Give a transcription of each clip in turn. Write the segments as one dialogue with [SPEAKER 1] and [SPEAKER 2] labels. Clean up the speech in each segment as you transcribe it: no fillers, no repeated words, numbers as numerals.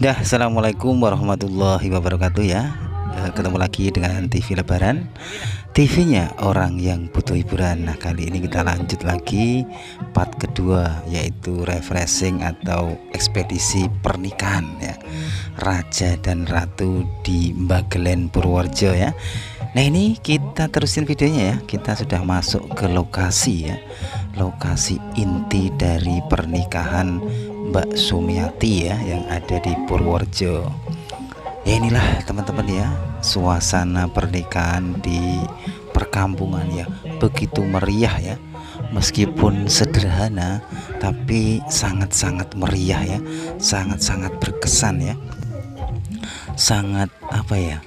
[SPEAKER 1] Assalamualaikum warahmatullahi wabarakatuh ya. Ketemu lagi dengan TV Lebaran, TV-nya orang yang butuh hiburan. Nah, kali ini kita lanjut lagi part kedua, yaitu refreshing atau ekspedisi pernikahan ya, Raja dan Ratu di Bagelen Purworejo ya. Nah, ini kita terusin videonya ya. Kita sudah masuk ke lokasi ya, lokasi inti dari pernikahan Mbak Sumiati ya, yang ada di Purworejo. Ya, inilah teman-teman ya, suasana pernikahan di perkampungan ya, begitu meriah ya. Meskipun sederhana tapi sangat-sangat meriah ya, sangat-sangat berkesan ya, sangat apa ya,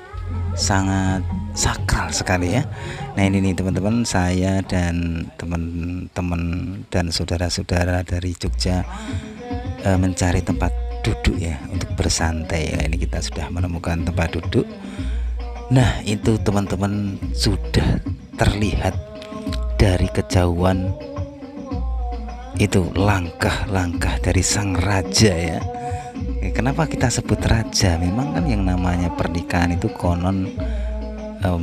[SPEAKER 1] sangat sakral sekali ya. Nah, ini nih teman-teman, saya dan teman-teman dan saudara-saudara dari Jogja mencari tempat duduk ya untuk bersantai. Nah, ini kita sudah menemukan tempat duduk. Nah, itu teman-teman, sudah terlihat dari kejauhan itu langkah-langkah dari sang raja ya. Kenapa kita sebut raja? Memang kan yang namanya pernikahan itu konon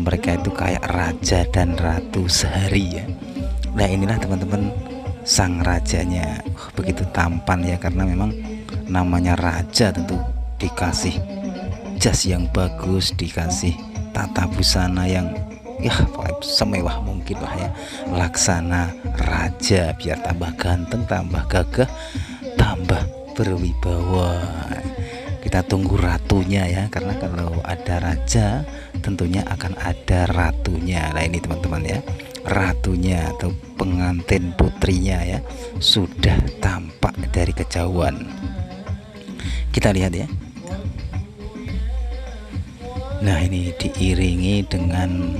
[SPEAKER 1] mereka itu kayak raja dan ratu sehari ya. Nah, inilah teman-teman, sang rajanya begitu tampan ya, karena memang namanya raja tentu dikasih jas yang bagus, dikasih tata busana yang ya semewah mungkin lah ya, laksana raja, biar tambah ganteng, tambah gagah, tambah berwibawa. Kita tunggu ratunya ya, karena kalau ada raja tentunya akan ada ratunya. Nah, ini teman-teman ya, ratunya atau pengantin putrinya ya sudah tampak dari kejauhan. Kita lihat ya. Nah, ini diiringi dengan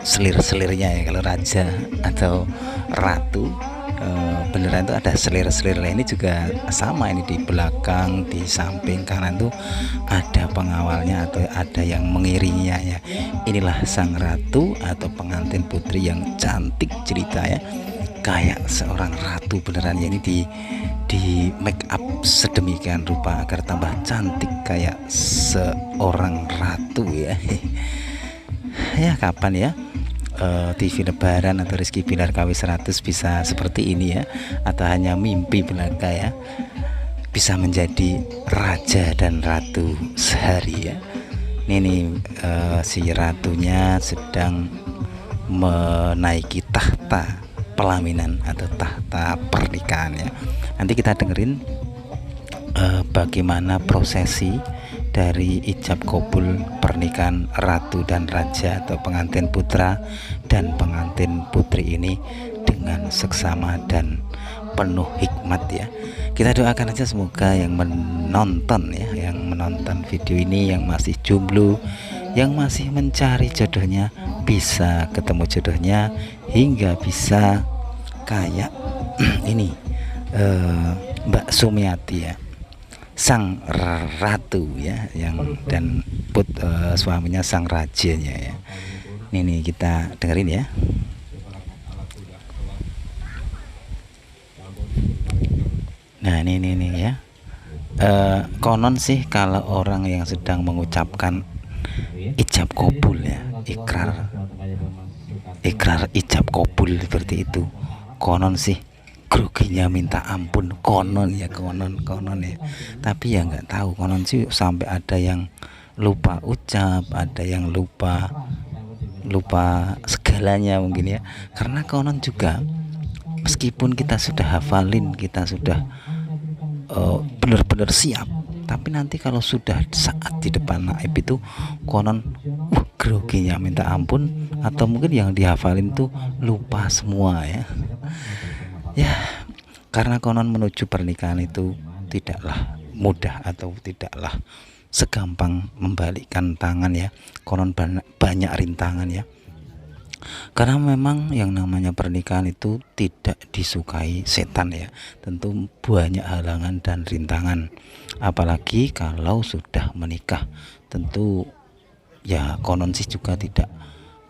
[SPEAKER 1] selir-selirnya ya. Kalau raja atau ratu beneran itu ada selir-selir. Ini juga sama, ini di belakang, di samping kanan tuh ada pengawalnya atau ada yang mengiringinya ya. Inilah sang ratu atau pengantin putri yang cantik cerita ya, kayak seorang ratu beneran ya. Ini di make up sedemikian rupa agar tambah cantik kayak seorang ratu ya. Ya, kapan ya TV Lebaran atau Rizky Bilar KW 100 bisa seperti ini ya, atau hanya mimpi belaka ya, bisa menjadi raja dan ratu sehari ya. Ini si ratunya sedang menaiki tahta pelaminan atau tahta pernikahan ya. Nanti kita dengerin bagaimana prosesi dari ijab kabul pernikahan ratu dan raja atau pengantin putra dan pengantin putri ini dengan seksama dan penuh hikmat ya. Kita doakan aja semoga yang menonton ya, yang menonton video ini, yang masih jomblo, yang masih mencari jodohnya, bisa ketemu jodohnya hingga bisa kayak ini Mbak Sumiati ya, sang ratu ya, yang dan suaminya sang rajanya ya. Ini kita dengerin ya. Nah, ini ya, konon sih kalau orang yang sedang mengucapkan ijab kabul ya, ikrar ijab kabul seperti itu, konon sih groginya minta ampun, konon ya, konon ya. Tapi ya nggak tahu, konon sih sampai ada yang lupa ucap, ada yang lupa segalanya mungkin ya. Karena konon juga meskipun kita sudah hafalin, kita sudah benar-benar siap, tapi nanti kalau sudah saat di depan naib itu konon groginya minta ampun, atau mungkin yang dihafalin tuh lupa semua ya. Ya, karena konon menuju pernikahan itu tidaklah mudah atau tidaklah segampang membalikkan tangan ya. Konon banyak rintangan ya. Karena memang yang namanya pernikahan itu tidak disukai setan ya. Tentu banyak halangan dan rintangan. Apalagi kalau sudah menikah, tentu ya konon sih juga tidak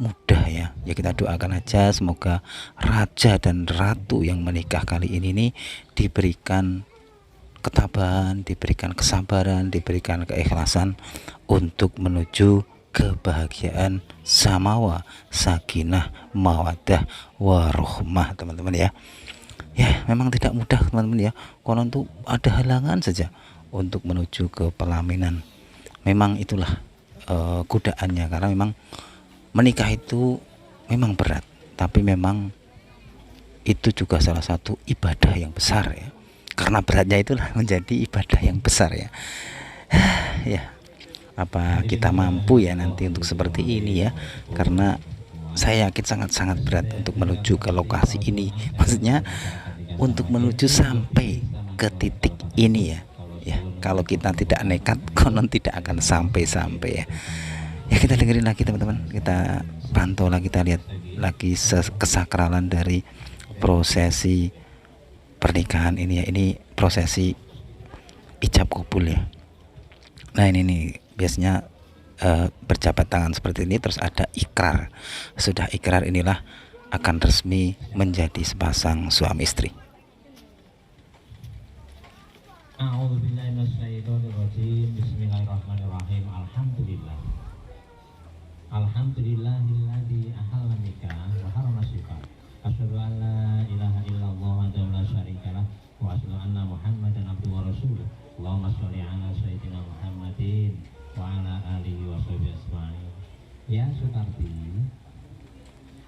[SPEAKER 1] mudah ya. Ya, kita doakan aja semoga raja dan ratu yang menikah kali ini nih diberikan ketabahan, diberikan kesabaran, diberikan keikhlasan untuk menuju kebahagiaan samawa, sakinah, mawaddah, warohmah, teman-teman ya. Ya, memang tidak mudah teman-teman ya. Konon tuh ada halangan saja untuk menuju ke pelaminan. Memang itulah godaannya, karena memang menikah itu memang berat, tapi memang itu juga salah satu ibadah yang besar ya. Karena beratnya itulah menjadi ibadah yang besar ya. Ya, apa kita mampu ya nanti untuk seperti ini ya, karena saya yakin sangat-sangat berat untuk menuju ke lokasi ini, maksudnya untuk menuju sampai ke titik ini ya. Ya, kalau kita tidak nekat, konon tidak akan sampai-sampai ya. Ya, kita dengerin lagi teman-teman, kita pantau lagi, kita lihat lagi kesakralan dari prosesi pernikahan ini ya. Ini prosesi ijab kabul ya. Nah, ini nih biasanya berjabat tangan seperti ini, terus ada ikrar. Sudah ikrar, inilah akan resmi menjadi sepasang suami istri.
[SPEAKER 2] Bismillahirrahmanirrahim. Alhamdulillahilladzi ahalla nikah wa harrama syifaa. Asyhadu an la ilaha illallah wahdahu la syarikalah wa asyhadu anna Muhammadan abduhu wa rasuluh. Allahumma sholli ala sayyidina Muhammadin wa ala alihi wa sahbihi ajmain. Ya Sukarti,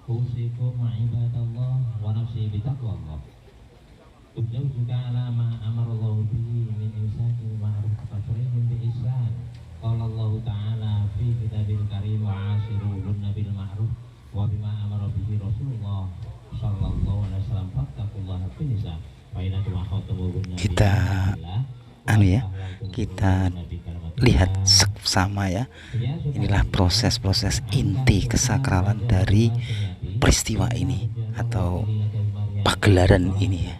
[SPEAKER 2] usikum ibadallah wa nafsi bitaqwallah. Ujau juga ala ma amarallahu bihi min imsakin ma'ruf wa tasrihim bi ihsan. Qala Allah ta'ala fi kitabil karim wa asirulunna bil ma'ruf wa bima amara bihi Rasulullah sallallahu alaihi wasallam fattaqullaha fin nisa.
[SPEAKER 1] Kita kita lihat sama ya. Inilah proses-proses inti kesakralan dari peristiwa ini atau pagelaran ini ya.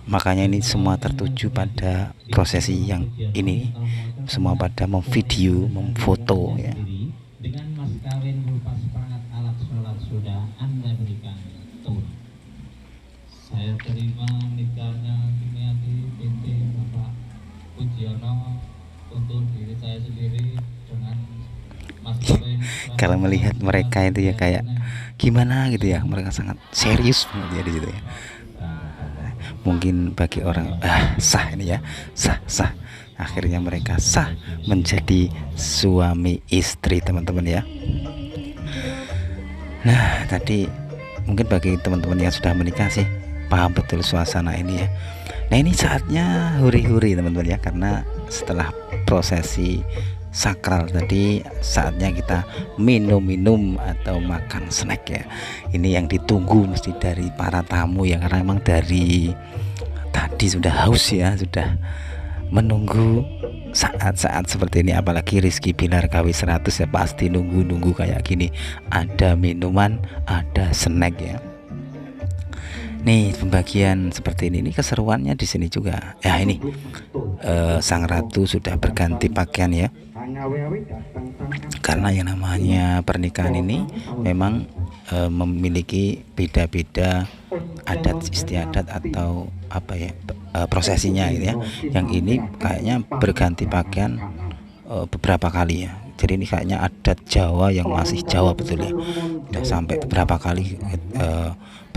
[SPEAKER 1] Makanya ini semua tertuju pada prosesi yang ini, semua pada memvideo, memfoto ya.
[SPEAKER 2] Dengan mas kawin berupa seperangkat alat sholat sudah Anda berikan turun. Saya terima nikahnya Kimiati binti Bapak Pujiono untuk diri saya sendiri dengan mas kawin.
[SPEAKER 1] Kalau melihat mereka itu ya kayak gimana gitu ya, mereka sangat serius banget ya di situ ya. Mungkin bagi orang sah ini ya, sah. Akhirnya mereka sah menjadi suami istri teman-teman ya. Nah, tadi mungkin bagi teman-teman yang sudah menikah sih paham betul suasana ini ya. Nah, ini saatnya huri-huri teman-teman ya, karena setelah prosesi sakral tadi saatnya kita minum-minum atau makan snack ya. Ini yang ditunggu mesti dari para tamu ya, karena memang dari tadi sudah haus ya, sudah menunggu saat-saat seperti ini. Apalagi Rizky Bilar KW 100 ya, pasti nunggu kayak gini, ada minuman, ada snack ya. Nih pembagian seperti ini keseruannya di sini juga ya. Ini sang ratu sudah berganti pakaian ya, karena yang namanya pernikahan ini memang memiliki beda-beda adat istiadat atau apa ya, prosesinya gitu ya. Yang ini kayaknya berganti pakaian beberapa kali ya. Jadi ini kayaknya adat Jawa yang masih Jawa betul ya, udah sampai beberapa kali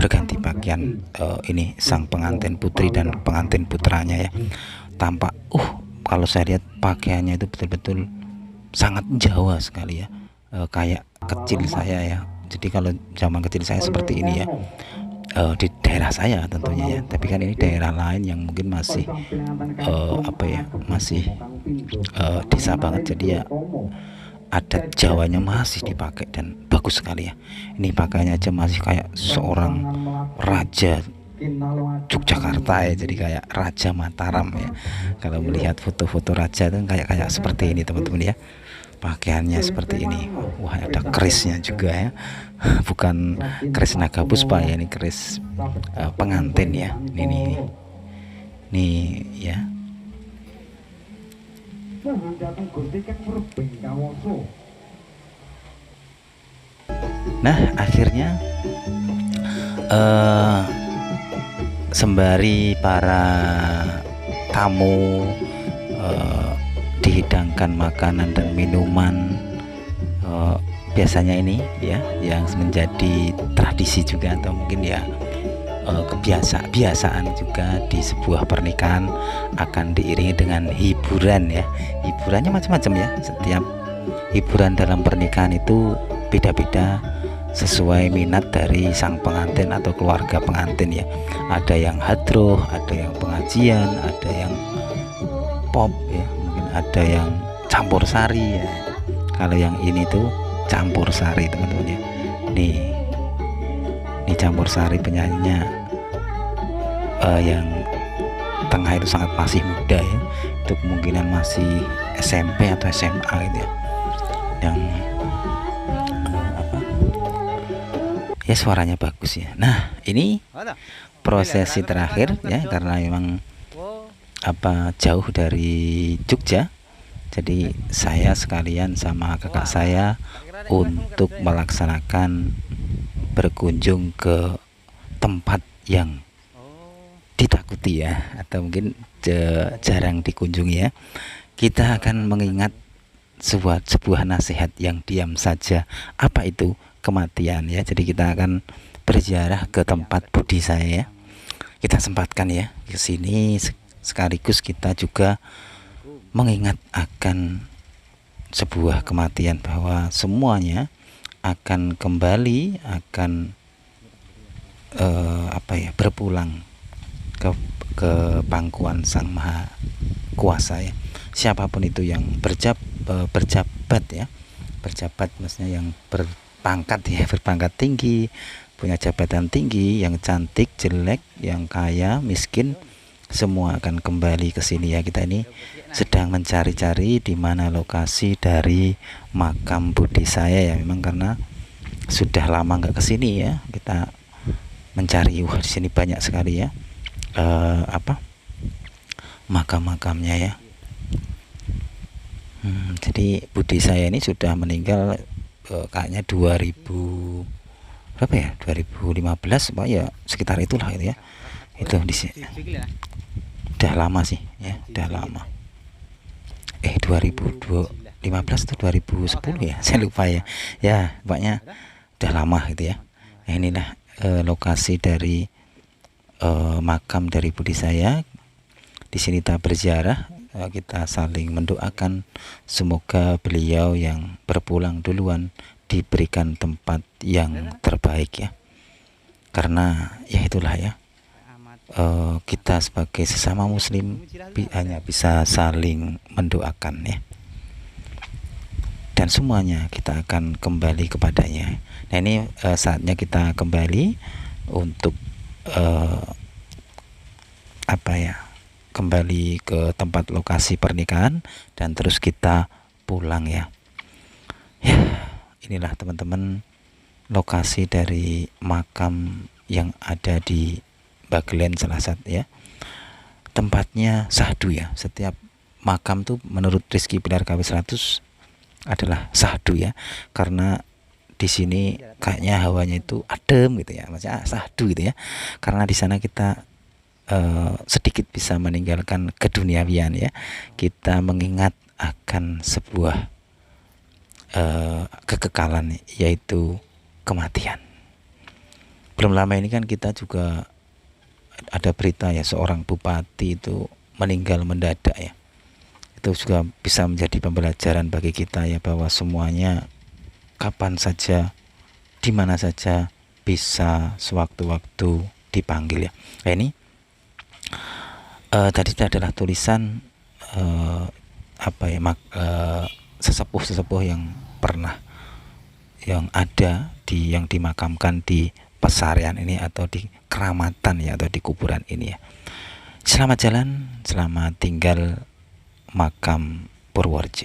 [SPEAKER 1] berganti pakaian ini sang pengantin putri dan pengantin putranya ya. Tampak kalau saya lihat pakaiannya itu betul-betul sangat Jawa sekali ya, kayak kecil saya ya. Jadi kalau zaman kecil saya seperti ini ya, di daerah saya tentunya ya, tapi kan ini daerah lain yang mungkin masih masih desa banget, jadi ya adat Jawanya masih dipakai dan bagus sekali ya. Ini pakaiannya aja masih kayak seorang raja Yogyakarta ya, jadi kayak Raja Mataram ya. Kalau melihat foto-foto raja itu kayak seperti ini teman-teman ya, pakaiannya seperti ini. Wah, ada kerisnya juga ya, bukan keris naga puspa ya, ini keris pengantin ya. Nih ya. Nah, akhirnya sembari para tamu dihidangkan makanan dan minuman, biasanya ini ya yang menjadi tradisi juga, atau mungkin ya kebiasaan juga di sebuah pernikahan akan diiringi dengan hiburan ya. Hiburannya macam-macam ya. Setiap hiburan dalam pernikahan itu beda-beda sesuai minat dari sang pengantin atau keluarga pengantin ya. Ada yang hadroh, ada yang pengajian, ada yang pop ya, mungkin ada yang campur sari ya. Kalau yang ini tuh campur sari teman-teman ya. Ini campur sari penyanyinya yang tengah itu sangat masih muda ya, itu kemungkinan masih SMP atau SMA gitu ya, yang ya suaranya bagus ya. Nah ini prosesi terakhir ya, karena memang jauh dari Jogja, jadi saya sekalian sama kakak saya untuk melaksanakan berkunjung ke tempat yang ditakuti ya, atau mungkin jarang dikunjungi ya. Kita akan mengingat sebuah nasihat yang diam saja. Apa itu? Kematian ya. Jadi kita akan berziarah ke tempat budi saya ya. Kita sempatkan ya ke sini, sekaligus kita juga mengingat akan sebuah kematian, bahwa semuanya akan kembali, akan berpulang ke pangkuan Sang Maha Kuasa ya. Siapapun itu yang berjabat ya, berjabat maksudnya yang berpangkat ya, berpangkat tinggi, punya jabatan tinggi, yang cantik, jelek, yang kaya, miskin, semua akan kembali ke sini ya. Kita ini sedang mencari-cari di mana lokasi dari makam budi saya ya, memang karena sudah lama nggak ke sini ya. Kita mencari, wah di sini banyak sekali ya makam-makamnya ya. Jadi budi saya ini sudah meninggal kayaknya 2000 berapa ya, 2015 Pak ya, sekitar itulah itu ya. Itu di sini udah lama sih ya, udah lama. 2015 atau 2010 ya, saya lupa ya. Ya pokoknya udah lama gitu ya. Nah, inilah lokasi dari makam dari budi saya. Di sini kita berziarah, kita saling mendoakan semoga beliau yang berpulang duluan diberikan tempat yang terbaik ya. Karena ya itulah ya, kita sebagai sesama muslim hanya bisa saling mendoakan ya, dan semuanya kita akan kembali kepadanya. Nah ini saatnya kita kembali untuk kembali ke tempat lokasi pernikahan, dan terus kita pulang ya. Ya inilah teman-teman lokasi dari makam yang ada di Bagelen Selasat ya. Tempatnya sahdu ya, setiap makam tuh menurut Rizky Bilar KW 100 adalah sahdu ya, karena di sini kayaknya hawanya itu adem gitu ya, maksudnya sahdu gitu ya, karena di sana kita sedikit bisa meninggalkan keduniawian ya. Kita mengingat akan sebuah kekekalan, yaitu kematian. Belum lama ini kan kita juga ada berita ya, seorang bupati itu meninggal mendadak ya. Itu juga bisa menjadi pembelajaran bagi kita ya, bahwa semuanya kapan saja, di mana saja bisa sewaktu-waktu dipanggil ya. Nah, ini tadi itu adalah tulisan sesepuh-sesepuh yang pernah yang ada yang dimakamkan di pesarian ini, atau di keramatan ya, atau di kuburan ini ya. Selamat jalan, selamat tinggal makam Purworejo.